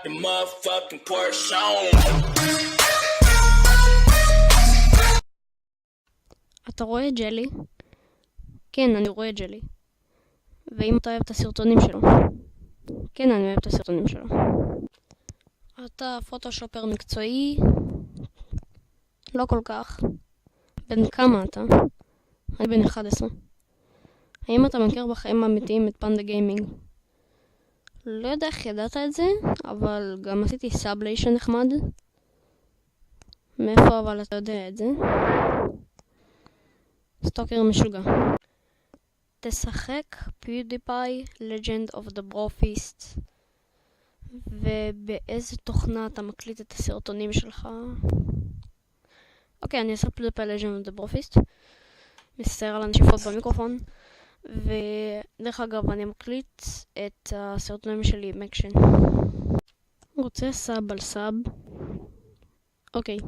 the motherfucking Porsche on. אתה רואה ג'לי? כן, אני רואה ג'לי. ואם אתה אוהב את הסרטונים שלו? כן, אני אוהב את הסרטונים שלו. אתה פוטושופר מקצועי? לא כל כך. בן כמה אתה? אני בן 11. האם אתה מכיר בחיים האמיתיים את פנדה גיימינג? לא יודע איך ידעת את זה, אבל גם עשיתי סאבליישן נחמד. מאיפה אבל אתה יודע את זה? סטוקר משוגע. תשחק פיודיפיי לג'נד אוף דה ברופיסט. ובאיזה תוכנה אתה מקליט את הסרטונים שלך? אוקיי, אני אעשה פיודיפיי לג'נד אוף דה ברופיסט. מסתכל על הנשיפות במיקרופון. ודרך אגב, אני מקליט את הסרטונים שלי עם אקשן. רוצה סאב על סאב? אוקיי.